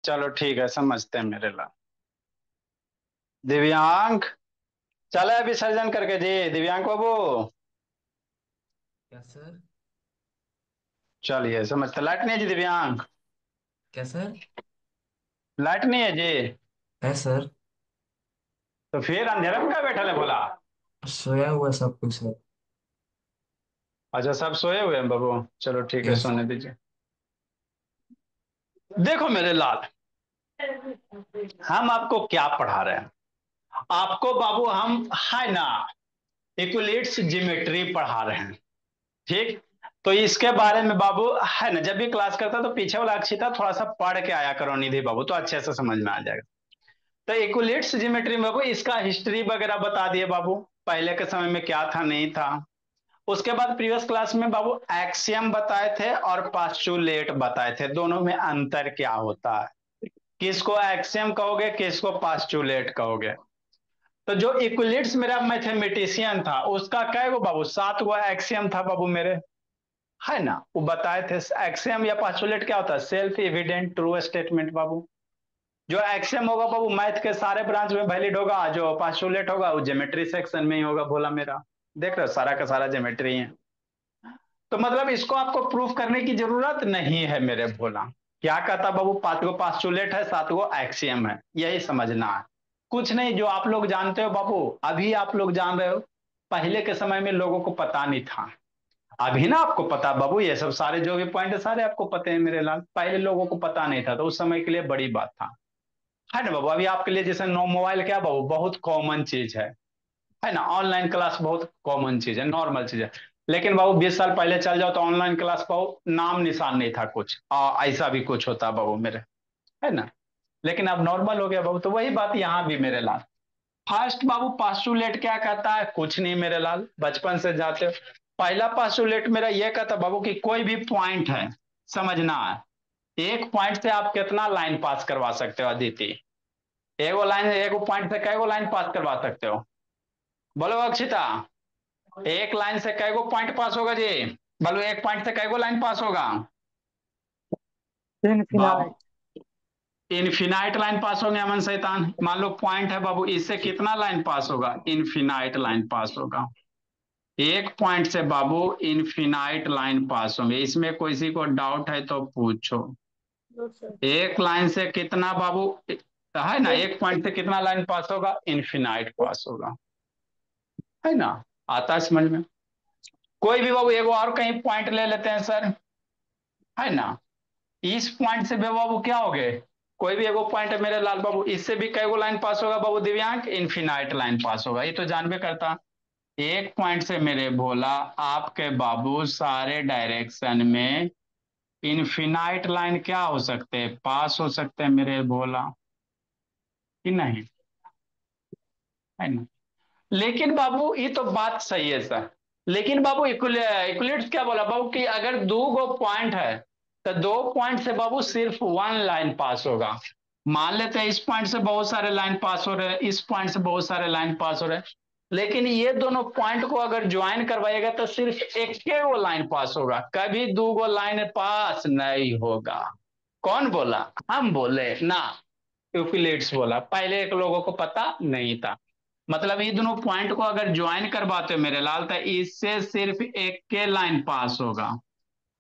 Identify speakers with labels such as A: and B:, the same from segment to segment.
A: चलो ठीक है, समझते हैं मेरे लाल। दिव्यांग, चले विसर्जन करके जी। दिव्यांग बाबू,
B: क्या सर?
A: चलिए समझते। लाइट नहीं है जी दिव्यांग?
B: क्या सर?
A: लाइट नहीं है जी?
B: है सर।
A: तो फिर अंधेरे में क्या बैठा है बोला?
B: सोया हुआ सब कुछ सर।
A: अच्छा, सब सोए हुए हैं बाबू। चलो ठीक है,
B: यस।
A: सोने दीजिए। देखो मेरे लाल, हम आपको क्या पढ़ा रहे हैं? आपको बाबू हम है ना इक्विलिट्स ज्योमेट्री पढ़ा रहे हैं। ठीक। तो इसके बारे में बाबू है ना, जब भी क्लास करता तो पीछे वाला अक्षिता थोड़ा सा पढ़ के आया करो निधि बाबू, तो अच्छे से समझ में आ जाएगा। तो इक्विलिट्स ज्योमेट्री में बाबू इसका हिस्ट्री वगैरह बता दिए बाबू, पहले के समय में क्या था नहीं था। उसके बाद प्रीवियस क्लास में बाबू एक्सियम बताए थे और पास्टुलेट बताए थे, दोनों में अंतर क्या होता है, किसको एक्सियम कहोगे किसको पास्टुलेट कहोगे। तो जो इक्विलिट्स मेरा मैथमेटिशियन था उसका कै गो बाबू, 7 गो एक्सियम था बाबू मेरे, है ना। वो बताए थे एक्सियम या पास्टुलेट क्या होता है, सेल्फ एविडेंट ट्रू स्टेटमेंट बाबू। जो एक्सियम होगा बाबू मैथ के सारे ब्रांच में वैलिड होगा, जो पास्टुलेट होगा वो ज्योमेट्री सेक्शन में ही होगा, बोला मेरा। देख रहे हो, सारा का सारा ज्योमेट्री है। तो मतलब इसको आपको प्रूफ करने की जरूरत नहीं है मेरे भोला। क्या कहता बाबू, 5 गो पास्टुलेट है, 7 गो एक्सियम है, यही समझना है। कुछ नहीं, जो आप लोग जानते हो बाबू अभी आप लोग जान रहे हो, पहले के समय में लोगों को पता नहीं था। अभी ना आपको पता बाबू, ये सब सारे जो भी पॉइंट है सारे आपको पते हैं मेरे लाल, पहले लोगों को पता नहीं था तो उस समय के लिए बड़ी बात था। है ना बाबू, अभी आपके लिए जैसे नो मोबाइल क्या बाबू बहुत कॉमन चीज है ना। ऑनलाइन क्लास बहुत कॉमन चीज है, नॉर्मल चीज है। लेकिन बाबू 20 साल पहले चल जाओ तो ऑनलाइन क्लास बाबू नाम निशान नहीं था कुछ, ऐसा भी कुछ होता बाबू मेरे, है ना। लेकिन अब नॉर्मल हो गया बाबू, तो वही बात यहाँ भी मेरे लाल। फर्स्ट बाबू पास्टुलेट क्या कहता है, कुछ नहीं मेरे लाल, बचपन से जाते हो। पहला पास्टुलेट मेरा ये कहता बाबू कि कोई भी पॉइंट है, समझना है, एक पॉइंट से आप कितना लाइन पास करवा सकते हो अदिति। एगो लाइन, एगो पॉइंट से कई गो लाइन पास करवा सकते हो, बोलो अक्षिता। एक लाइन से कई गो पॉइंट पास होगा जी? बोलो, एक पॉइंट से कई गो लाइन पास होगा? बाबू
B: इनफिनाइट।
A: इनफिनाइट लाइन पास होंगे अमन शैतान। मान लो पॉइंट है बाबू, इससे कितना लाइन पास होगा, इनफिनाइट लाइन पास होगा। एक पॉइंट से बाबू इनफिनाइट लाइन पास होंगे, इसमें किसी को डाउट है तो पूछो। एक लाइन से कितना बाबू, है ना, एक पॉइंट से कितना लाइन पास होगा, इनफिनाइट पास होगा, है ना। आता है समझ में? कोई भी बाबू एगो और कहीं पॉइंट ले लेते हैं सर, है ना। इस पॉइंट से भी बाबू क्या हो गए, कोई भी एगो पॉइंट है मेरे लाल बाबू, इससे भी कई गो लाइन पास होगा बाबू दिव्यांग, इनफिनाइट लाइन पास होगा, ये तो जानबे करता। एक पॉइंट से मेरे भोला आपके बाबू सारे डायरेक्शन में इनफिनाइट लाइन क्या हो सकते हैं, पास हो सकते हैं मेरे भोला, कि नहीं, है ना। लेकिन बाबू ये तो बात सही है सर, लेकिन बाबू इक्वलिट्स क्या बोला बाबू कि अगर 2 गो पॉइंट है तो 2 पॉइंट से बाबू सिर्फ 1 लाइन पास होगा। मान लेते हैं इस पॉइंट से बहुत सारे लाइन पास हो रहे हैं, इस पॉइंट से बहुत सारे लाइन पास हो रहे हैं, लेकिन ये दोनों पॉइंट को अगर ज्वाइन करवाइएगा तो सिर्फ एक के वो लाइन पास होगा, कभी 2 गो लाइन पास नहीं होगा। कौन बोला? हम बोले ना, यूक्लिड्स बोला, पहले एक लोगों को पता नहीं था। मतलब ये दोनों पॉइंट को अगर ज्वाइन करवाते हो मेरे लाल तो इससे सिर्फ एक के लाइन पास होगा।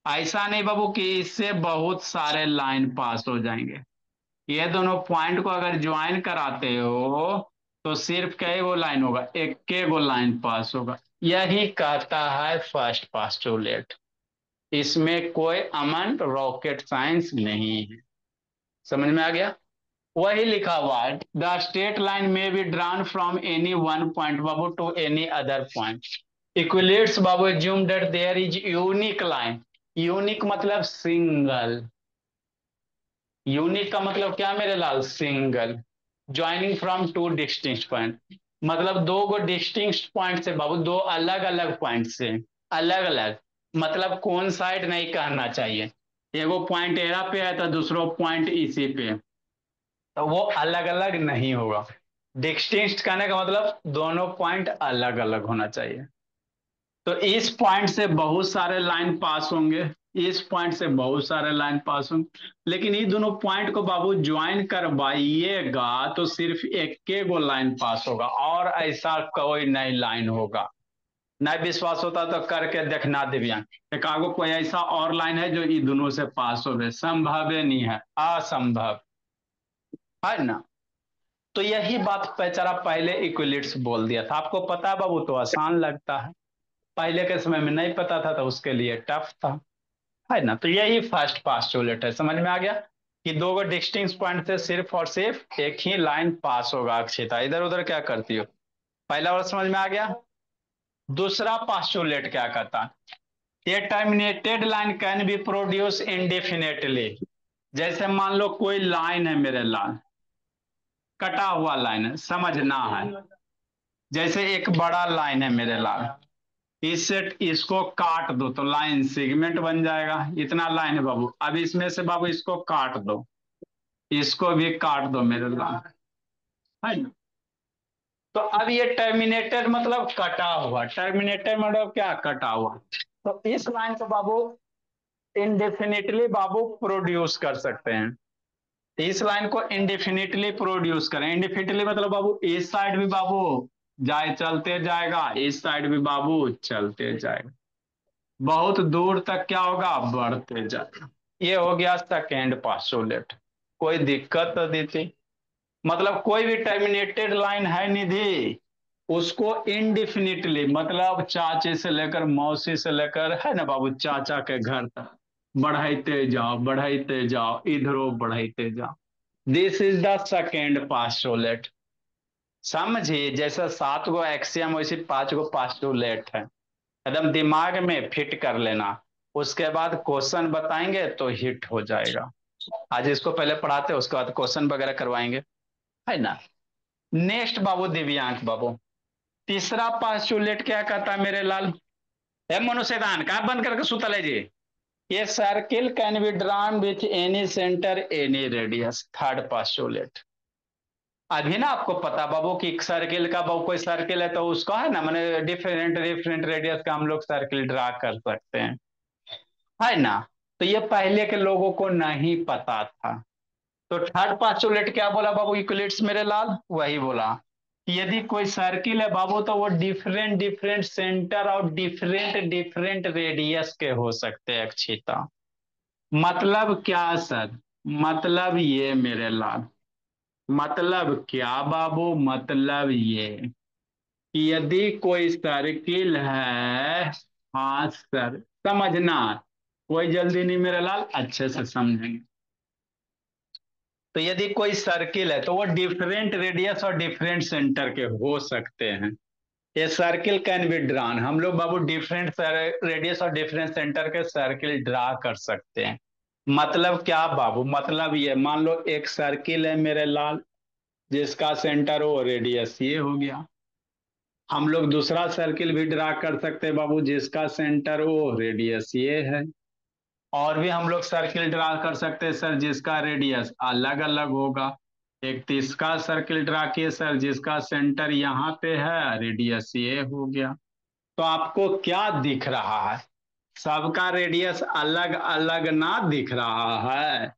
A: ऐसा नहीं बाबू कि इससे बहुत सारे लाइन पास हो जाएंगे। ये दोनों पॉइंट को अगर ज्वाइन कराते हो तो सिर्फ कै गो लाइन होगा, एक के गो लाइन पास होगा। यही कहता है फर्स्ट पास्टुलेट। इसमें कोई अमन रॉकेट साइंस नहीं है। समझ में आ गया? वही लिखा हुआ है, the straight line may be drawn from any one point बाबू टू एनी अदर पॉइंट। इक्विलेट्स बाबू assume that there is unique line. Unique मतलब सिंगल, यूनिक का मतलब क्या मेरे लाल, single. Joining from two distinct point, मतलब 2 गो डिस्टिंक्ट पॉइंट से बाबू, दो अलग अलग पॉइंट से, अलग अलग, मतलब कौन साइड नहीं कहना चाहिए। एगो पॉइंट एरा पे है तो दूसरो पॉइंट इसी पे, तो वो अलग अलग नहीं होगा। डिस्टिंक्ट कहने का मतलब दोनों पॉइंट अलग अलग होना चाहिए। तो इस पॉइंट से बहुत सारे लाइन पास होंगे, इस पॉइंट से बहुत सारे लाइन पास होंगे, लेकिन ये दोनों पॉइंट को बाबू ज्वाइन करवाइएगा तो सिर्फ एक के गो लाइन पास होगा, और ऐसा कोई नई लाइन होगा। नहीं विश्वास होता तो करके देखना दिव्यांग, एक आगो कोई ऐसा और लाइन है जो ये दोनों से पास हो गए? संभव ही नहीं है, असंभव है ना। तो यही बात बेचारा पहले इक्विलिट्स बोल दिया था। आपको पता है बाबू तो आसान लगता है, पहले के समय में नहीं पता था तो उसके लिए टफ था, है ना। तो यही फर्स्ट पास्टुलेट है, समझ में आ गया कि दो गो डिस्टिंक्ट पॉइंट से सिर्फ और सिर्फ एक ही लाइन पास होगा। अक्षिता इधर उधर क्या करती हो, पहला वर्ड समझ में आ गया। दूसरा पास्टुलेट क्या कहता है, ये terminated line can be produce indefinitely. जैसे मान लो कोई लाइन है मेरे लाल, कटा हुआ लाइन है, समझना है। जैसे एक बड़ा लाइन है मेरे लाल, इससे इसको काट दो तो लाइन सेगमेंट बन जाएगा, इतना लाइन है बाबू। अब इसमें से बाबू इसको काट दो, इसको भी काट दो मेरे लाल, है ना। तो अब ये टर्मिनेटेड मतलब कटा हुआ, टर्मिनेटेड मतलब क्या, कटा हुआ। तो इस लाइन को बाबू इंडेफिनिटली बाबू प्रोड्यूस कर सकते हैं, इस लाइन को इंडेफिनिटली प्रोड्यूस करें। इंडेफिनिटली मतलब बाबू इस साइड भी बाबू जाए चलते जाएगा, इस साइड भी बाबू चलते जाएगा, बहुत दूर तक क्या होगा, बढ़ते जाएगा। ये हो गया सेकेंड पास्टुलेट। कोई दिक्कत तो देती, मतलब कोई भी टर्मिनेटेड लाइन है निधि, उसको इनडिफिनिटली मतलब चाचे से लेकर मौसी से लेकर, है ना बाबू, चाचा के घर तक बढ़ाते जाओ, बढ़ाते जाओ, इधरो बढ़ाते जाओ। This is the second postulate. समझिए जैसा 7 गो एक्सियम वैसे 5 गो पास्टुलेट है, एकदम दिमाग में फिट कर लेना। उसके बाद क्वेश्चन बताएंगे तो हिट हो जाएगा। आज इसको पहले पढ़ाते हैं, उसके बाद क्वेश्चन वगैरह करवाएंगे, है ना। नेक्स्ट बाबू दिव्यांक बाबू, तीसरा पास्टुलेट क्या कहता है मेरे लाल, है मनुष्यदान का बंद करके सुतल है जी। ये circle can be drawn with any centre any radius, third postulate. अभी ना आपको पता बाबू कि सर्किल का बाबू कोई सर्किल है तो उसका है ना मैंने डिफरेंट डिफरेंट रेडियस का हम लोग सर्किल ड्रा कर सकते हैं, है ना। तो ये पहले के लोगों को नहीं पता था। तो थर्ड पास्टुलेट क्या बोला बाबू यूक्लिड्स मेरे लाल, वही बोला कि यदि कोई सर्किल है बाबू तो वो डिफरेंट डिफरेंट सेंटर और डिफरेंट डिफरेंट रेडियस के हो सकते हैं अक्षिता। मतलब क्या सर, मतलब ये मेरे लाल, मतलब क्या बाबू, मतलब ये कि यदि कोई सर्किल है, हाँ सर समझना, कोई जल्दी नहीं मेरे लाल, अच्छे से समझेंगे। तो यदि कोई सर्किल है तो वो डिफरेंट रेडियस और डिफरेंट सेंटर के हो सकते हैं। ये सर्किल कैन बी ड्रॉन, हम लोग बाबू डिफरेंट रेडियस और डिफरेंट सेंटर के सर्किल ड्रा कर सकते हैं। मतलब क्या बाबू, मतलब ये मान लो एक सर्किल है मेरे लाल, जिसका सेंटर हो रेडियस ये हो गया। हम लोग दूसरा सर्किल भी ड्रा कर सकते हैं बाबू, जिसका सेंटर हो रेडियस ये है। और भी हम लोग सर्किल ड्रा कर सकते हैं सर जिसका रेडियस अलग अलग होगा। एक तीसरा सर्किल ड्रा किए सर जिसका सेंटर यहाँ पे है, रेडियस ये हो गया। तो आपको क्या दिख रहा है, सबका रेडियस अलग अलग ना दिख रहा है,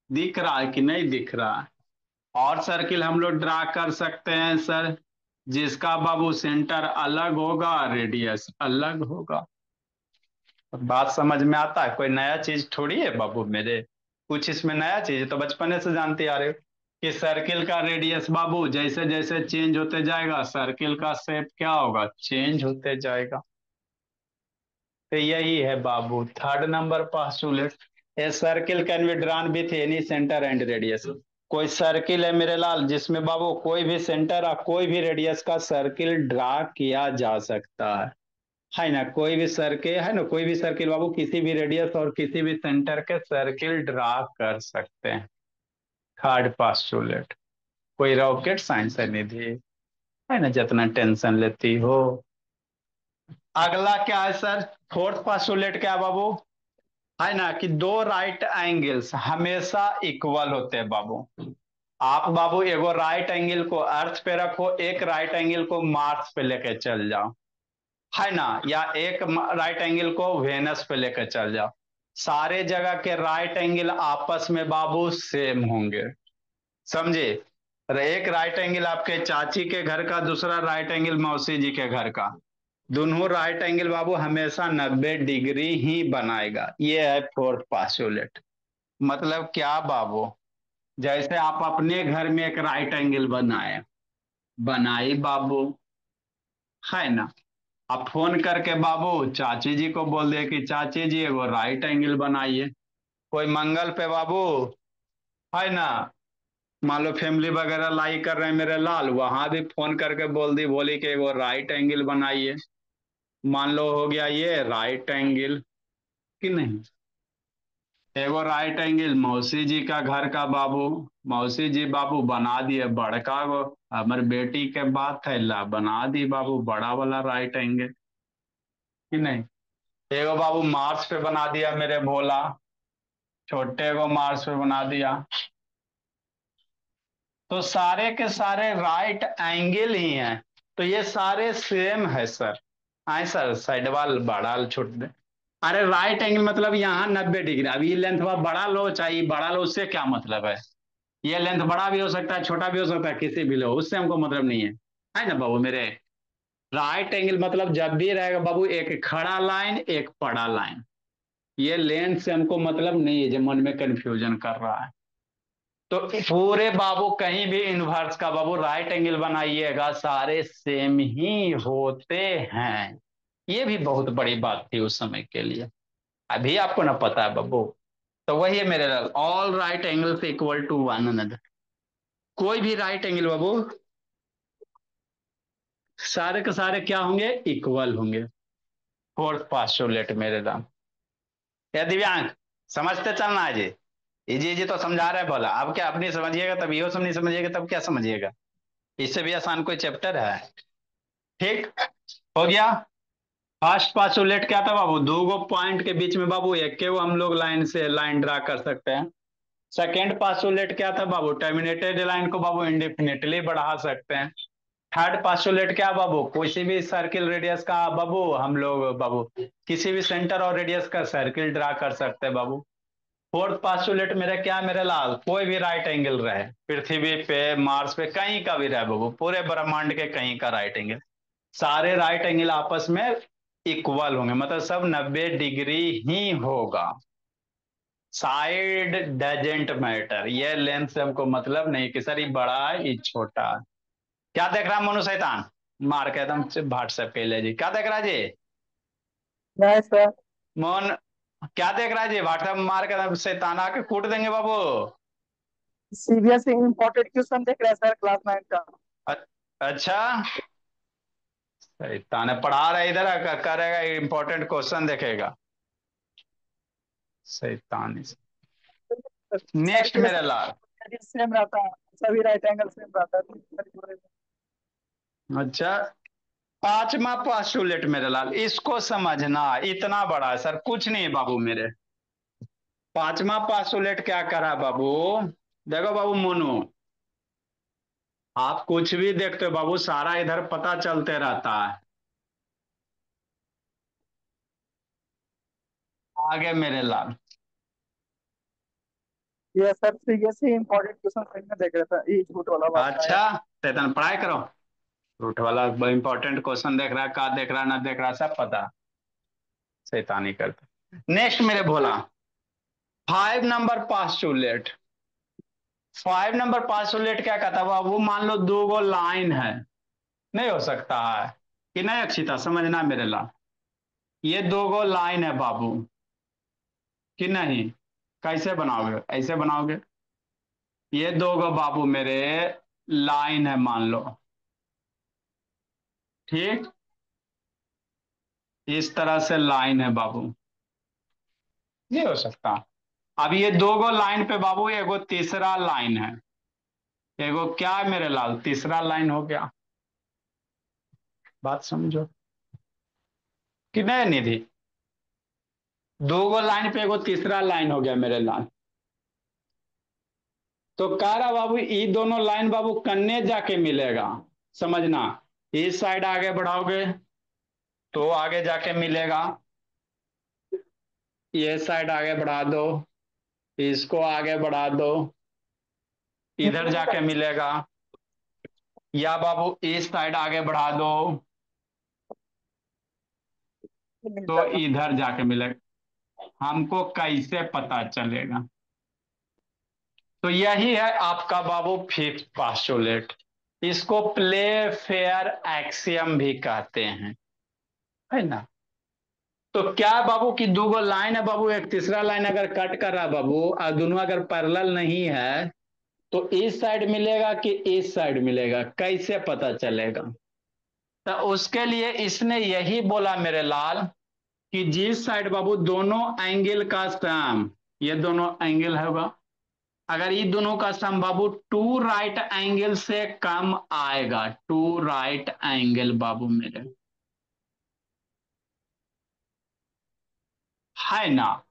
A: दिख रहा है कि नहीं दिख रहा है। और सर्किल हम लोग ड्रा कर सकते हैं सर जिसका बाबू सेंटर अलग होगा, रेडियस अलग होगा। बात समझ में आता है, कोई नया चीज थोड़ी है बाबू मेरे, कुछ इसमें नया चीज है, तो बचपने से जानते आ रहे हो कि सर्किल का रेडियस बाबू जैसे जैसे चेंज होते जाएगा सर्किल का शेप क्या होगा, चेंज होते जाएगा। तो यही है बाबू third number postulate. A circle can be drawn with any centre and radius. कोई सर्किल है मेरे लाल जिसमें बाबू कोई भी सेंटर और कोई भी रेडियस का सर्किल ड्रा किया जा सकता है ना। कोई भी सर्किल है ना, कोई भी सर्किल बाबू किसी भी रेडियस और किसी भी सेंटर के सर्किल ड्रा कर सकते हैं। थर्ड पास्टुलेट, कोई रॉकेट साइंस है निधि, है ना, जितना टेंशन लेती हो। अगला क्या है सर, फोर्थ पास्टुलेट क्या है बाबू, है ना कि दो राइट एंगल्स हमेशा इक्वल होते हैं बाबू। आप बाबू एगो राइट एंगल को अर्थ पे रखो, एक राइट एंगल को मार्स पे लेके चल जाओ, है ना, या एक राइट एंगल को वेनस पे लेकर चल जाओ, सारे जगह के राइट एंगल आपस में बाबू सेम होंगे, समझे। एक राइट एंगल आपके चाची के घर का, दूसरा राइट एंगल मौसी जी के घर का, दोनों राइट एंगल बाबू हमेशा 90 डिग्री ही बनाएगा। ये है फोर्थ पास्टुलेट। मतलब क्या बाबू, जैसे आप अपने घर में एक राइट एंगल बनाए, बनाई बाबू, है ना। अब फोन करके बाबू चाची जी को बोल दे कि चाची जी वो राइट एंगल बनाइए। कोई मंगल पे बाबू, है ना, मान लो फैमिली वगैरह लाई कर रहे हैं मेरे लाल, वहां भी फोन करके बोल दी, बोली कि वो राइट एंगल बनाइए। मान लो हो गया ये राइट एंगल, कि नहीं। एगो राइट एंगल मौसी जी का घर का बाबू, मौसी जी बाबू बना दिए बड़का गो, हमारे बेटी के बात है ला बना दी बाबू बड़ा वाला राइट एंगल, कि नहीं। एगो बाबू मार्स पे बना दिया मेरे भोला, छोटे को मार्स पे बना दिया। तो सारे के सारे राइट एंगल ही हैं, तो ये सारे सेम है सर। आए सर साइड वाल बड़ा छोड़ दे। अरे राइट एंगल मतलब यहाँ 90 डिग्री, अब ये लेंथ बड़ा लो चाहे बड़ा लो, उससे क्या मतलब है। ये लेंथ बड़ा भी हो सकता है छोटा भी हो सकता है, किसी भी लो, उससे हमको मतलब नहीं है ना बाबू मेरे। राइट एंगल मतलब जब भी रहेगा बाबू एक खड़ा लाइन एक पड़ा लाइन, ये लेंथ से हमको मतलब नहीं है, जो मन में कंफ्यूजन कर रहा है। तो पूरे बाबू कहीं भी इनवर्स का बाबू राइट एंगल बनाइएगा सारे सेम ही होते हैं। ये भी बहुत बड़ी बात थी उस समय के लिए, अभी आपको ना पता है बाबू। तो वही है मेरे, all right angles equal to one another, कोई भी राइट एंगल बाबू सारे के सारे क्या होंगे, इक्वल होंगे। फोर्थ पास्टुलेट मेरे राम। या दिव्यांग समझते चलना है जी, जी तो समझा रहे बोला, अब क्या अपनी समझिएगा तब यो सब नहीं समझिएगा तब क्या समझिएगा। इससे भी आसान कोई चैप्टर है। ठीक हो गया। फर्स्ट पास्टुलेट क्या था बाबू, दो गो पॉइंट के बीच में बाबू एक के वो हम लोग लाइन से लाइन ड्रा कर सकते हैं। सेकेंड पास्टुलेट क्या था बाबू, टर्मिनेटेड लाइन को बाबू इंडेफिनेटली बढ़ा सकते हैं। थर्ड पास्टुलेट क्या बाबू, किसी भी सर्किल रेडियस का बाबू हम लोग बाबू किसी भी सेंटर और रेडियस का सर्किल ड्रा कर सकते हैं बाबू। फोर्थ पास्टुलेट मेरा क्या मेरे लाल, कोई भी राइट एंगल रहे पृथ्वी पे मार्स पे कहीं का भी रहे बाबू, पूरे ब्रह्मांड के कहीं का राइट एंगल, सारे राइट एंगल आपस में इक्वल होंगे, मतलब सब 90 डिग्री ही होगा। साइड डजेंट मैटर, ये लेंथ से हमको मतलब नहीं कि सर ये बड़ा है ये छोटा है। क्या देख रहा है मनु शैतान, मार के एकदम व्हाट्सएप पे ले जी, क्या देख रहा है जी
C: नहीं सर।
A: मोहन, क्या देख रहा है जी व्हाट्सएप मार के एकदम शैतान आके कूट देंगे बाबू।
C: सीबीएसई इम्पोर्टेंट क्वेश्चन देख रहे हैं सर क्लास 9 का।
A: अच्छा, शैतान है, पढ़ा रहा है इधर करेगा इंपॉर्टेंट क्वेश्चन देखेगा, शैतान।
C: सर
A: नेक्स्ट
C: के
A: मेरे लाल।
C: सेम रहता है, सभी राइट एंगल सेम रहता है।
A: अच्छा, पांचवा पास्टुलेट मेरे लाल, इसको समझना, इतना बड़ा है सर, कुछ नहीं है बाबू मेरे। पांचवा पास्टुलेट क्या करा बाबू, देखो बाबू मोनू, आप कुछ भी देखते हो बाबू सारा इधर पता चलते रहता है। आगे मेरे लाल।
C: ये सर सीबीएसई इम्पोर्टेंट क्वेश्चन सही में देख रहे थे, ये झूठ वाला बात ना है।
A: अच्छा, शैतान पढ़ाई करो, रूट वाला इंपॉर्टेंट क्वेश्चन देख रहा है, का देख रहा है ना देख रहा है सब पता, शैतानी करता। नेक्स्ट मेरे भोला, 5 नंबर पास्टुलेट। 5 नंबर पास्टुलेट क्या कहता है बाबू, मान लो दो गो लाइन है, नहीं हो सकता है कि नहीं, अक्षिता समझना मेरे ला, ये दो गो लाइन है बाबू, कि नहीं, कैसे बनाओगे, ऐसे बनाओगे, ये दो गो बाबू मेरे लाइन है मान लो, ठीक, इस तरह से लाइन है बाबू, नहीं हो सकता। अब ये दो गो लाइन पे बाबू एगो तीसरा लाइन है, एगो क्या है मेरे लाल, तीसरा लाइन हो गया, बात समझो कि नहीं निधि, दो गो लाइन पे एगो तीसरा लाइन हो गया मेरे लाल। तो कह रहा बाबू ये दोनों लाइन बाबू कन्ने जाके मिलेगा, समझना, इस साइड आगे बढ़ाओगे तो आगे जाके मिलेगा, ये साइड आगे बढ़ा दो, इसको आगे बढ़ा दो, इधर जाके मिलेगा, या बाबू इस साइड आगे बढ़ा दो
C: मिल
A: तो
C: जाएगा।
A: इधर जाके मिलेगा। हमको कैसे पता चलेगा? तो यही है आपका बाबू फिफ्थ पास्टुलेट। इसको प्ले फेयर एक्सियम भी कहते हैं, है ना। तो क्या बाबू की दो गो लाइन है बाबू, एक तीसरा लाइन अगर कट कर रहा है बाबू और दोनों अगर पैरेलल नहीं है तो इस साइड मिलेगा कि इस साइड मिलेगा, कैसे पता चलेगा? तो उसके लिए इसने यही बोला मेरे लाल कि जिस साइड बाबू दोनों एंगल का सम, ये दोनों एंगल होगा, अगर ये दोनों का sum Babu to right angle से कम आएगा, टू राइट एंगल बाबू मेरे, है ना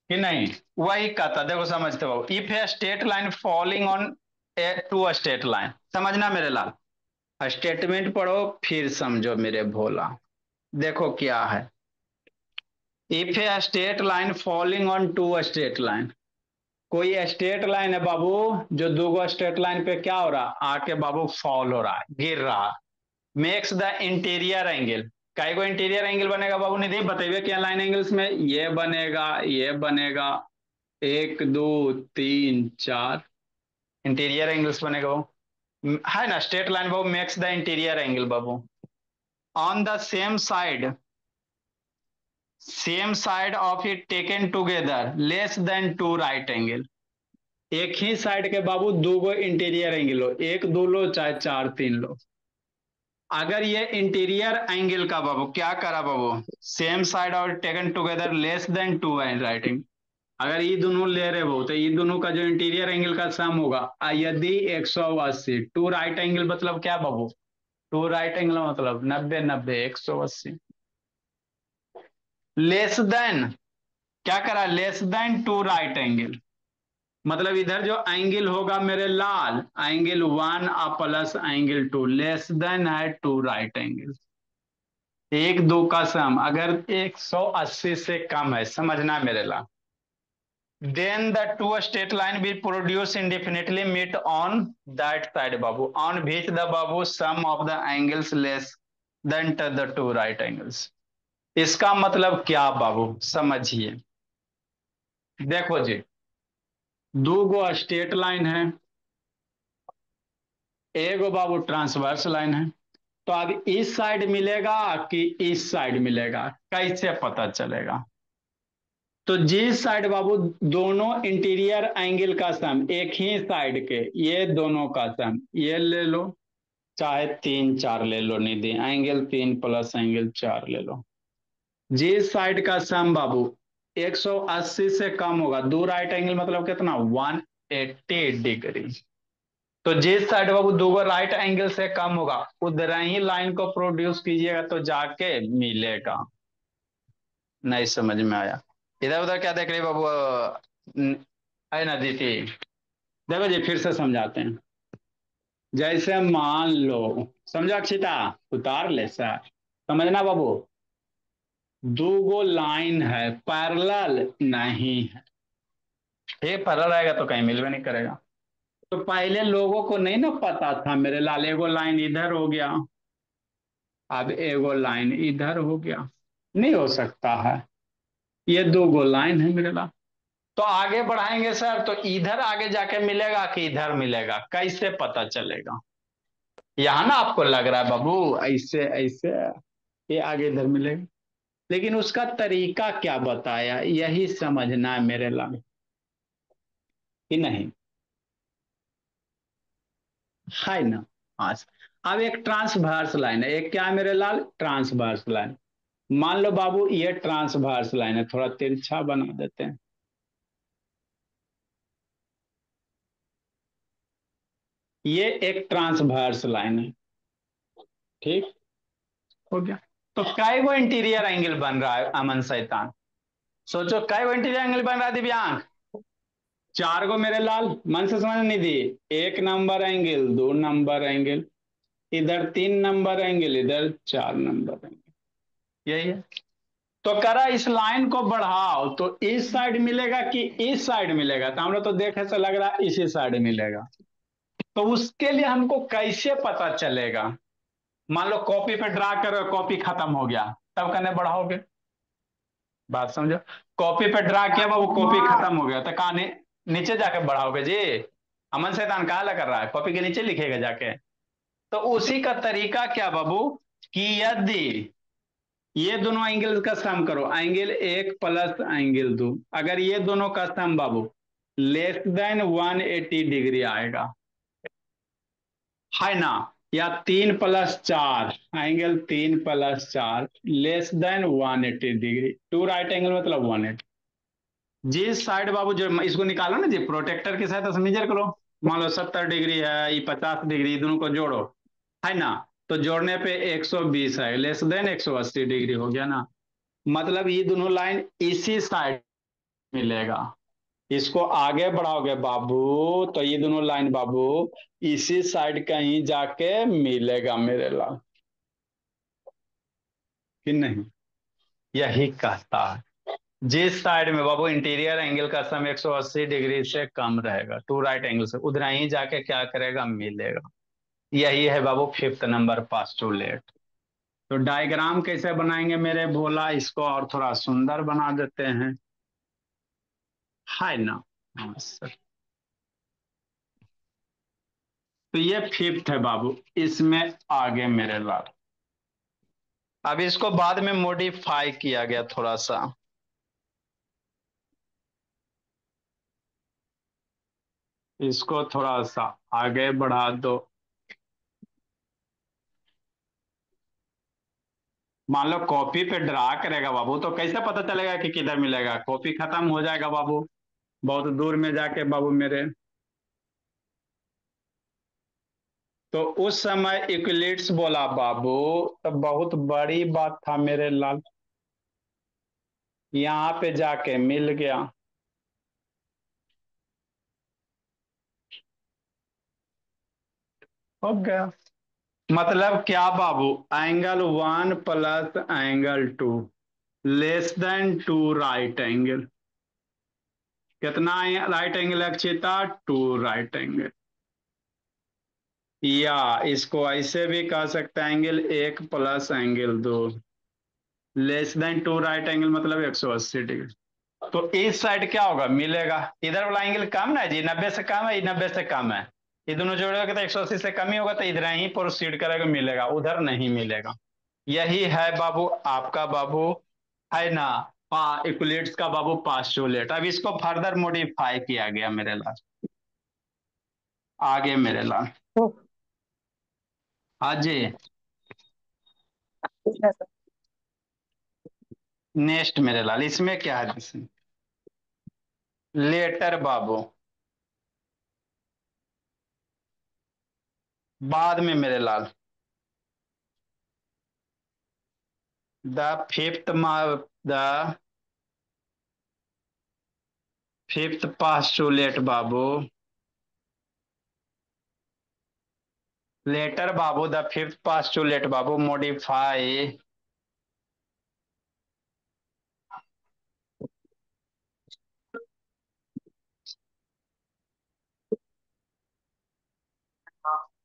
A: कि नहीं? वही कहता, देखो समझते बाबू, if a straight line falling on a two straight line, समझना मेरे लाल, स्टेटमेंट पढ़ो फिर समझो मेरे भोला। देखो क्या है, if a straight line falling on two straight line, कोई स्ट्रेट लाइन है बाबू जो दो गो स्ट्रेट लाइन पे क्या हो रहा, आके बाबू फॉल हो रहा है, गिर रहा, मेक्स द इंटीरियर एंगल, कई को इंटीरियर एंगल बनेगा बाबू निधि बताइए क्या लाइन एंगल्स में, ये बनेगा, ये बनेगा, एक दो तीन चार इंटीरियर एंगल्स बनेगा बाबू, है ना। स्ट्रेट लाइन बाबू मेक्स द इंटीरियर एंगल बाबू on the same side of it taken together less than two right angle, एक ही साइड के बाबू दो गो इंटीरियर एंगल हो, एक दो लो चाहे चार तीन लो, अगर ये इंटीरियर एंगल का बाबू क्या करा बाबू, सेम साइड और taken together less than two right angle, अगर ये दोनों ले रहे हो तो ये दोनों का जो इंटीरियर एंगल का सम होगा, यदि 180, टू राइट एंगल मतलब क्या बाबू, टू राइट एंगल मतलब 90 90 180, लेस देन, क्या करा, less than two right angle, मतलब इधर जो एंगल होगा मेरे लाल, angle one plus angle two, less than है टू राइट एंगल, एक दो का सम अगर 180 से कम है, समझना मेरे लाल, then the two straight line will produce indefinitely meet on that side babu, on which the babu sum of the angles less than the two right angles। इसका मतलब क्या बाबू समझिए, देखो जी, दो गो स्ट्रेट लाइन है, एगो बाबू ट्रांसवर्स लाइन है, तो अब इस साइड मिलेगा कि इस साइड मिलेगा, कैसे पता चलेगा? तो जिस साइड बाबू दोनों इंटीरियर एंगल का सम, एक ही साइड के ये दोनों का सम, ये ले लो चाहे तीन चार ले लो निधि, एंगल तीन प्लस एंगल चार ले लो, जिस साइड का सम बाबू 180 से कम होगा, दो राइट एंगल मतलब कितना, 180 डिग्री, तो जिस साइड बाबू दो राइट एंगल से कम होगा उधर ही लाइन को प्रोड्यूस कीजिएगा तो जाके मिलेगा। नहीं समझ में आया? इधर उधर क्या देख रही बाबू, है ना दीदी? देखो जी फिर से समझाते हैं, जैसे मान लो, समझो अक्षिता, उतार ले सर, समझना बाबू, दो गो लाइन है पैरेलल नहीं है, ये पैरेलल रहेगा तो कहीं मिलवे नहीं करेगा, तो पहले लोगों को नहीं ना पता था मेरे लाल, एगो लाइन इधर हो गया, अब एगो लाइन इधर हो गया, नहीं हो सकता है, ये दो गो लाइन है मेरे लाल, तो आगे बढ़ाएंगे सर तो इधर आगे जाके मिलेगा कि इधर मिलेगा, कैसे पता चलेगा? यहां ना आपको लग रहा है बाबू ऐसे ऐसे, ये आगे इधर मिलेगा, लेकिन उसका तरीका क्या बताया, यही समझना है मेरे लाल कि नहीं, है ना। हाँ, अब एक ट्रांसवर्स लाइन है, एक क्या है मेरे लाल, ट्रांसवर्स लाइन, मान लो बाबू ये ट्रांसवर्स लाइन है, थोड़ा तिरछा बना देते हैं, ये एक ट्रांसवर्स लाइन है, ठीक हो गया। तो कै गो इंटीरियर एंगल बन रहा है अमन शैतान, सोचो कै गो इंटीरियर एंगल बन रहा है दिव्यांग, चार गो मेरे लाल, मन से समझ नहीं दी, एक नंबर एंगल, दो नंबर एंगल, इधर तीन नंबर एंगल, इधर चार नंबर एंगल, यही है। तो करा इस लाइन को बढ़ाओ तो इस साइड मिलेगा कि इस साइड मिलेगा, तो हम लोग तो देखे से लग रहा है इसी साइड मिलेगा। तो उसके लिए हमको कैसे पता चलेगा? मान लो कॉपी पे ड्रा करो, कॉपी खत्म हो गया, तब करने बढ़ाओगे। बात समझो, कॉपी पे ड्रा किया बाबू, कॉपी खत्म हो गया, तो कहा नीचे जाके बढ़ाओगे जी। अमन शैतान कहा कर रहा है, कॉपी के नीचे लिखेगा जाके। तो उसी का तरीका क्या बाबू, कि यदि ये दोनों एंगल का सम करो, एंगल एक प्लस एंगल दो, अगर ये दोनों का सम बाबू लेस देन 180 डिग्री आएगा, है ना, या 3 + 4, angle 3 + 4 less than 180 degree, two right angle मतलब 180। जिस साइड बाबू जो इसको निकालो ना जी, प्रोटेक्टर की सहायता से मेजर करो। मान लो 70 डिग्री है, ये 50 डिग्री, दोनों को जोड़ो, है ना। तो जोड़ने पे 120 है, लेस देन 180 डिग्री हो गया ना। मतलब ये दोनों लाइन इसी साइड मिलेगा। इसको आगे बढ़ाओगे बाबू, तो ये दोनों लाइन बाबू इसी साइड कहीं जाके मिलेगा मेरे लाल, कि नहीं? यही कहता है, जिस साइड में बाबू इंटीरियर एंगल का सम 180 डिग्री से कम रहेगा, टू राइट एंगल से, उधर ही जाके क्या करेगा, मिलेगा। यही है बाबू फिफ्थ नंबर पास्टुलेट। तो डायग्राम कैसे बनाएंगे मेरे भोला, इसको और थोड़ा सुंदर बना देते हैं, है ना। हाँ सर। तो ये फिफ्थ है बाबू, इसमें आगे मेरे लाल। अब इसको बाद में मॉडिफाई किया गया थोड़ा सा, इसको थोड़ा सा आगे बढ़ा दो। मान लो कॉपी पे ड्रा करेगा बाबू, तो कैसे पता चलेगा कि किधर मिलेगा? कॉपी खत्म हो जाएगा बाबू, बहुत दूर में जाके बाबू मेरे। तो उस समय इक्लिप्स बोला बाबू, तो बहुत बड़ी बात था मेरे लाल, यहाँ पे जाके मिल गया। हो गया। मतलब क्या बाबू, angle 1 + angle 2 less than 2 right angle. कितना right angle Akshita? 2 right angle. या इसको ऐसे भी कह सकते हैं, angle 1 + angle 2 less than 2 right angle मतलब 180 डिग्री। तो इस साइड क्या होगा, मिलेगा। इधर वाला एंगल कम ना जी, 90 से कम है, 90 से कम है, ये दोनों जोड़ोगे तो 180 से कम ही होगा, तो इधर ही प्रोसीड करेगा, मिलेगा, उधर नहीं मिलेगा। यही है बाबू आपका बाबू, है ना, इक्वलिट्स का बाबू पास्टुलेट। अब इसको फर्दर मॉडिफाई किया गया मेरे लाल, आगे मेरे लाल।
C: तो
A: हाँ जी।
C: ठीक है सर।
A: नेक्स्ट मेरे लाल, इसमें क्या है, लेटर बाबू बाद में मेरे लाल। The fifth the fifth postulate बाबू, लेटर बाबू, द फिफ्थ पास्टुलेट बाबू मॉडिफाई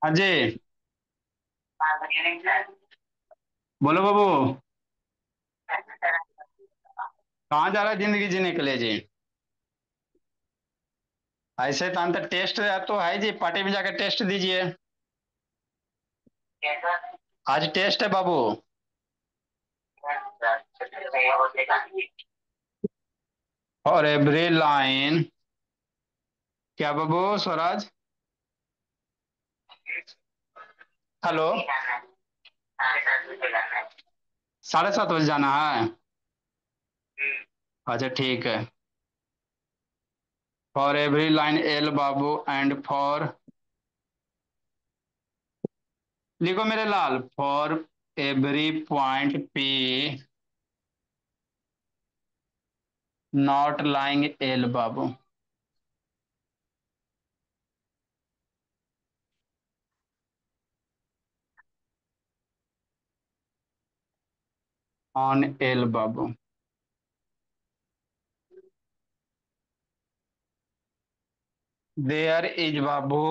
A: हाँ जी। बोलो बाबू, कहाँ जा रहा है जिंदगी जीने के लिए जी? ऐसे तो अंत टेस्ट तो है जी, पार्टी में जाकर टेस्ट दीजिए। आज टेस्ट है बाबू। और एवरी लाइन, क्या बाबू स्वराज? हेलो, 7:30 बजे जाना है? अच्छा ठीक है। फॉर एवरी लाइन एल बाबू एंड फॉर, लिखो मेरे लाल, for every point P not lying L बाबू। ऑन एल बाबू। देयर इज बाबू,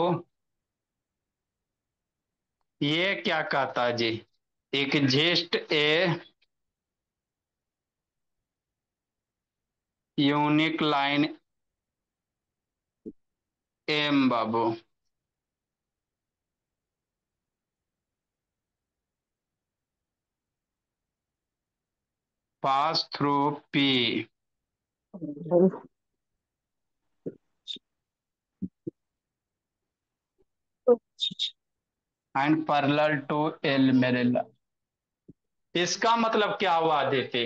A: ये क्या कहता जी, exist a unique line M बाबू, pass through P and parallel to L मेरे इसका मतलब क्या हुआ देते,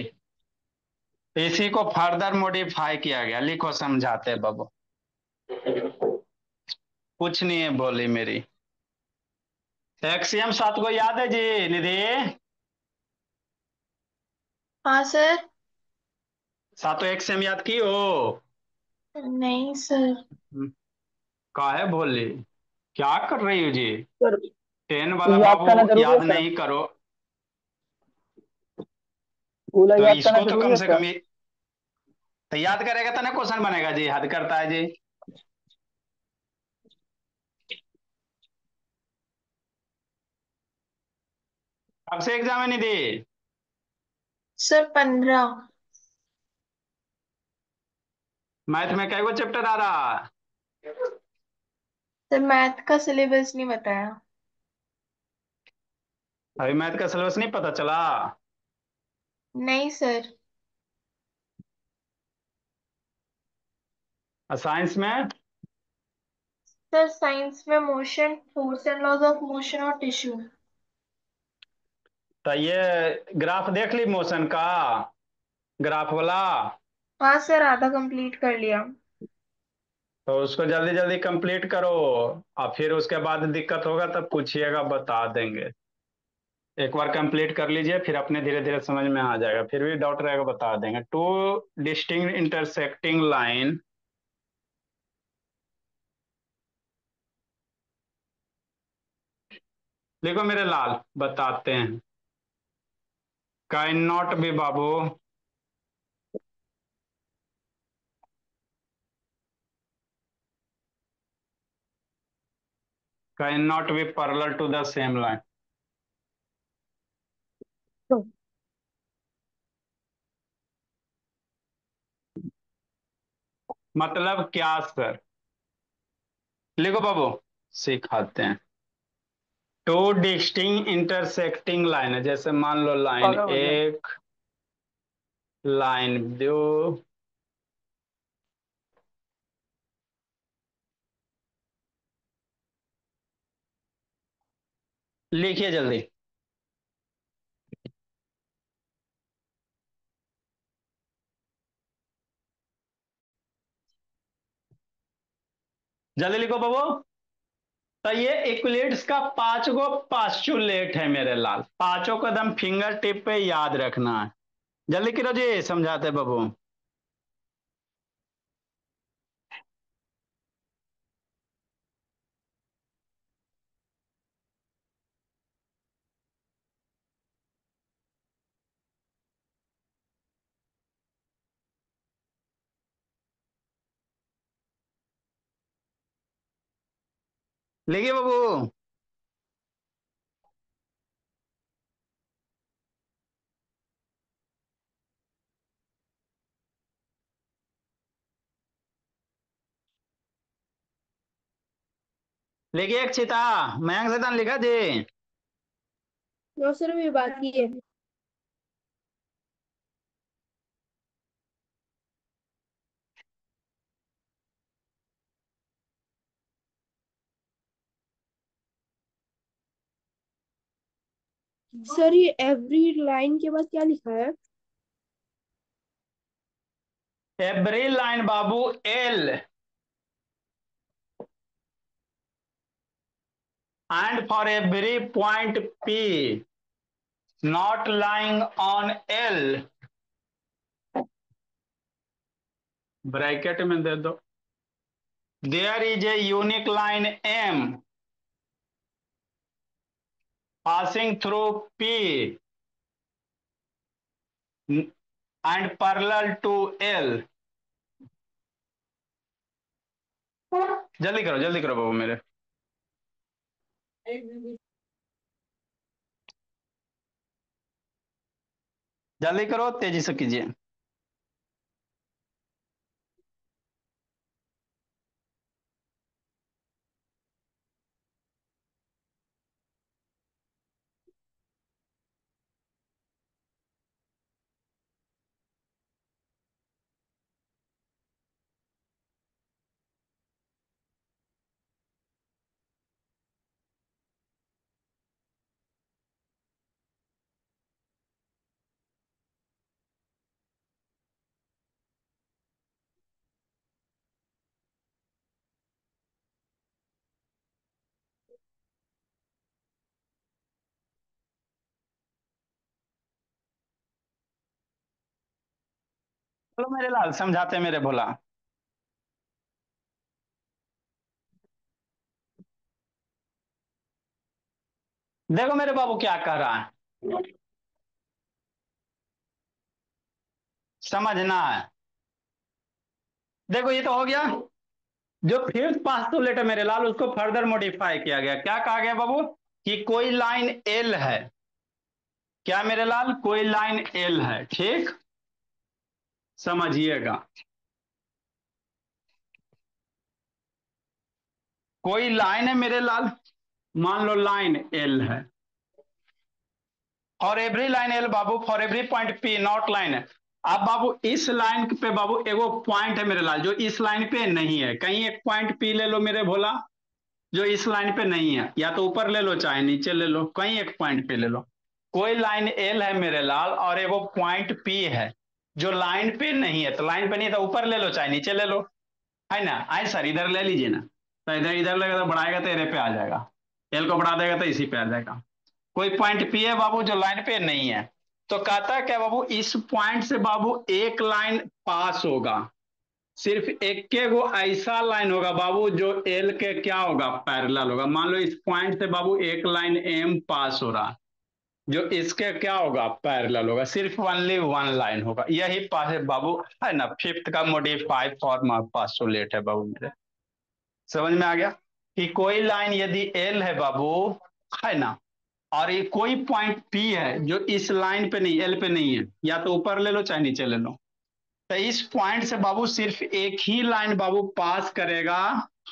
A: इसी को फर्दर मॉडिफाई किया गया, लिखो समझाते बाबू। कुछ नहीं है बोली मेरी। एक्सियम 7 को याद है जी निधि?
D: हाँ सर।
A: सातों एक्सियम याद की हो?
D: नहीं सर।
A: काहे बोली, क्या कर रही हो जी?
C: सर
A: 10 वाला
C: याद
A: बाबू
C: करना जरूरी है
A: याद
C: सर।
A: नहीं करो
C: पूरा
A: तो
C: याद करना
A: इसको तो
C: जरूरी
A: कम
C: है
A: से
C: सर।
A: कम तो याद करेगा तो ना क्वेश्चन बनेगा जी, हद करता है जी। कब से एग्जाम है निधि?
D: सर 15।
A: मैथ में कई गो चैप्टर आ रहा?
D: सर मैथ का सिलेबस नहीं बताया।
A: अभी मैथ का सिलेबस नहीं पता चला?
D: नहीं सर।
A: और साइंस में?
D: सर साइंस में motion, force and laws of motion और टिश्यू।
A: तो ये ग्राफ देख ली मोशन का, ग्राफ वाला?
D: हाँ सर, आधा कंप्लीट कर लिया।
A: तो उसको जल्दी जल्दी कंप्लीट करो, और फिर उसके बाद दिक्कत होगा तब पूछिएगा, बता देंगे। एक बार कंप्लीट कर लीजिए, फिर अपने धीरे धीरे समझ में आ जाएगा, फिर भी डाउट रहेगा बता देंगे। टू डिस्टिंक्ट इंटरसेक्टिंग लाइन देखो मेरे लाल, बताते हैं। कैन नॉट बी बाबू, can not be parallel to the same line. मतलब क्या सर? लिखो बाबू, सिखाते हैं। टू डिस्टिंग इंटरसेक्टिंग लाइन है, जैसे मान लो लाइन
C: पागल हो गया।
A: एक, लाइन दो, लिखिए जल्दी। जल्दी लिखो बाबू। तो ये इक्विलिप्स का 5 गो पास्चुलेट है मेरे लाल, पांचों को एकदम फिंगर टिप पे याद रखना है। जल्दी करो जी, समझाते बाबू। लिखिए बाबू। लिखिए एक चिता, मयंक शैतान लिखा जी।
E: नो सर, अभी बाकी है। सर ये एवरी लाइन के बाद क्या लिखा है?
A: एवरी लाइन बाबू L and for every point P not lying on L, bracket में दे दो, there is a unique line M passing through P and parallel to L. जल्दी करो बाबू मेरे। जल्दी करो, तेजी से कीजिए। चलो मेरे लाल, समझाते मेरे भोला। देखो मेरे बाबू क्या कह रहा है, समझना है। देखो ये तो हो गया। जो फिफ्थ पास्टुलेट है मेरे लाल, उसको फर्दर मॉडिफाई किया गया। क्या कहा गया बाबू? कि कोई लाइन एल है। क्या मेरे लाल? कोई लाइन एल है, ठीक, समझिएगा। कोई लाइन है मेरे लाल, मान लो लाइन एल है। फॉर एवरी लाइन एल बाबू, for every point P not line है। अब बाबू इस लाइन पे बाबू एगो पॉइंट है मेरे लाल जो इस लाइन पे नहीं है। कहीं एक पॉइंट पी ले लो मेरे भोला, जो इस लाइन पे नहीं है, या तो ऊपर ले लो चाहे नीचे ले लो, कहीं एक पॉइंट पे ले लो। कोई लाइन एल है मेरे लाल और एगो पॉइंट पी है जो लाइन पे नहीं है। तो लाइन पे नहीं है तो ऊपर ले लो चाहे नीचे ले लो, है ना। आए सर इधर ले लीजिए ना, तो इधर इधर लगेगा तो बढ़ाएगा तो एरे पे आ जाएगा, एल को बढ़ा देगा तो इसी पे आ जाएगा। कोई पॉइंट पी है बाबू जो लाइन पे नहीं है, तो कहता है क्या बाबू, इस पॉइंट से बाबू एक लाइन पास होगा। सिर्फ एक के गो ऐसा लाइन होगा बाबू जो एल के क्या होगा, पैरेलल होगा। मान लो इस पॉइंट से बाबू एक लाइन एम पास हो रहा, जो इसके क्या होगा, पैरेलल होगा। सिर्फ ओनली वन लाइन होगा। यही पास बाबू है ना, फिफ्थ का मॉडिफाइड फॉर्म ऑफ पास्टुलेट है बाबू मेरे। समझ में आ गया कि कोई लाइन यदि एल है बाबू, है ना, और ये कोई पॉइंट पी है जो इस लाइन पे नहीं, एल पे नहीं है, या तो ऊपर ले लो चाहे नीचे ले लो, तो इस पॉइंट से बाबू सिर्फ एक ही लाइन बाबू पास करेगा,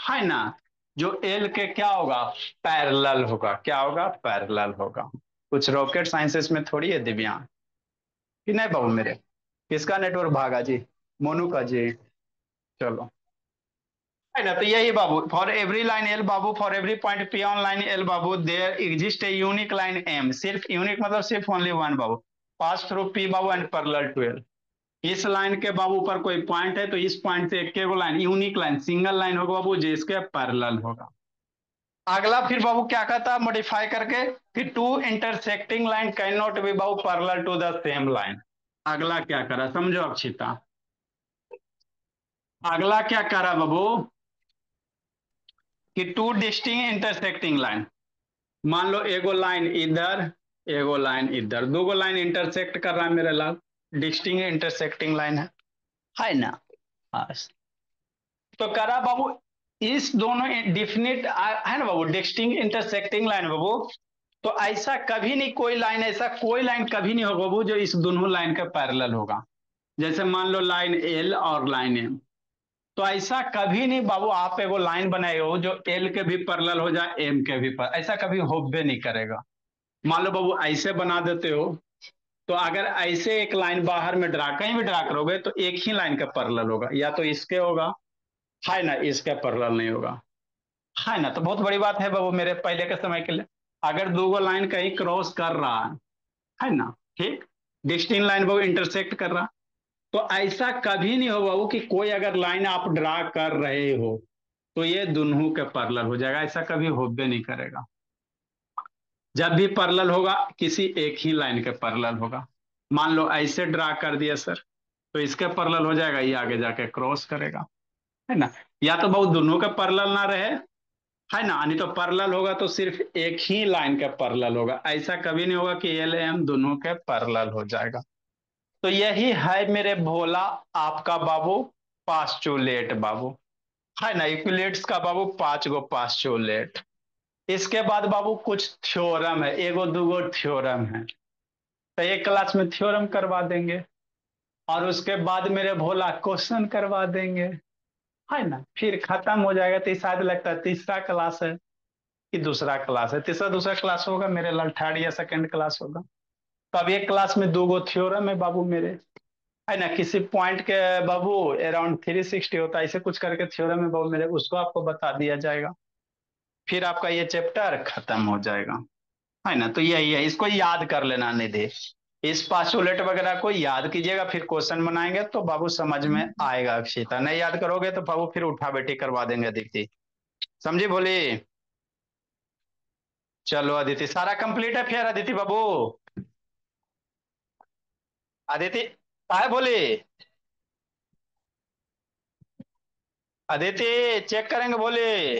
A: है ना, जो एल के क्या होगा, पैरेलल होगा। क्या होगा, पैरेलल होगा। कुछ रॉकेट साइंसेस में थोड़ी है दिव्यांग, कि नहीं बाबू मेरे। किसका नेटवर्क भागा जी? मोनू का जी। चलो, है ना। तो यही बाबू, फॉर एवरी लाइन एल बाबू, for every point P on line L बाबू, there exist a unique line M. सिर्फ यूनिक मतलब सिर्फ ओनली वन बाबू, पास थ्रू पी बाबू एंड पैरेलल टू एल। इस लाइन के बाबू ऊपर कोई पॉइंट है तो इस पॉइंट से एक के line, unique line, single line होगा बाबू जिसके पैरेलल होगा। अगला फिर बाबू क्या कहता है मॉडिफाई करके, कि two intersecting line can not be बाबू parallel to the same line. अगला क्या करा समझो अक्षिता, अगला क्या करा बाबू, कि टू डिस्टिंग इंटरसेक्टिंग लाइन। मान लो एगो लाइन इधर, एगो लाइन इधर, दो गो लाइन इंटरसेक्ट कर रहा है मेरे लाल, डिस्टिंग इंटरसेक्टिंग लाइन है ना। हाँ, तो करा बाबू इस दोनों डिफिनिट है ना बाबू, डिस्टिंग इंटरसेक्टिंग लाइन बाबू। तो ऐसा कभी नहीं, कोई लाइन, ऐसा कोई लाइन कभी नहीं होगा बाबू जो इस दोनों लाइन का पैरेलल होगा। जैसे मान लो लाइन एल और लाइन एम, तो ऐसा कभी नहीं बाबू आप एगो लाइन बनाए हो जो एल के भी पैरेलल हो जाए एम के भी पर, ऐसा कभी होबे नहीं करेगा। मान लो बाबू ऐसे बना देते हो, तो अगर ऐसे एक लाइन बाहर में ड्रा, कहीं भी ड्रा करोगे तो एक ही लाइन का पैरेलल होगा, या तो इसके होगा, है ना, इसका पैरेलल नहीं होगा, है ना। तो बहुत बड़ी बात है बाबू मेरे पहले के समय के लिए। अगर दो गो लाइन कहीं क्रॉस कर रहा है ना, ठीक, डिस्टिंक्ट लाइन बाबू इंटरसेक्ट कर रहा, तो ऐसा कभी नहीं हो बाबू कि कोई अगर लाइन आप ड्रा कर रहे हो तो ये दोनों के पैरेलल हो जाएगा, ऐसा कभी होबे नहीं करेगा। जब भी पैरेलल होगा किसी एक ही लाइन के पैरेलल होगा। मान लो ऐसे ड्रा कर दिया सर, तो इसके पैरेलल हो जाएगा, ये आगे जाके क्रॉस करेगा, है ना। या तो बहुत दोनों का पैरेलल ना रहे, है ना, नहीं तो पैरेलल होगा तो सिर्फ एक ही लाइन का पैरेलल होगा। ऐसा कभी नहीं होगा कि एल एम दोनों के पैरेलल हो जाएगा। तो यही है मेरे भोला आपका बाबू पास्चुलेट बाबू, है ना, यूक्लिड्स का बाबू 5 गो पास्चुलेट। इसके बाद बाबू कुछ थ्योरम है, एगो दूगो थ्योरम है, तो एक क्लास में थ्योरम करवा देंगे और उसके बाद मेरे भोला क्वेश्चन करवा देंगे, है ना, फिर खत्म हो जाएगा। तो शायद लगता है तीसरा क्लास है कि दूसरा क्लास है, तीसरा दूसरा क्लास होगा मेरे लाल, थर्ड या सेकंड क्लास होगा। तो अब एक क्लास में 2 गो थ्योरम है बाबू मेरे, है ना, किसी पॉइंट के बाबू अराउंड 360 होता है, ऐसे कुछ करके थ्योरम है बाबू मेरे, उसको आपको बता दिया जाएगा, फिर आपका ये चैप्टर खत्म हो जाएगा, है ना। तो यही है, इसको याद कर लेना निधि, इस पास्टुलेट वगैरह को याद कीजिएगा, फिर क्वेश्चन बनाएंगे तो बाबू समझ में आएगा। अक्षिता नहीं याद करोगे तो बाबू फिर उठा बैठी करवा देंगे अदिति, समझी बोली। चलो अदिति सारा कंप्लीट है फिर अदिति बाबू, अदिति काय बोली, अदिति चेक करेंगे बोली।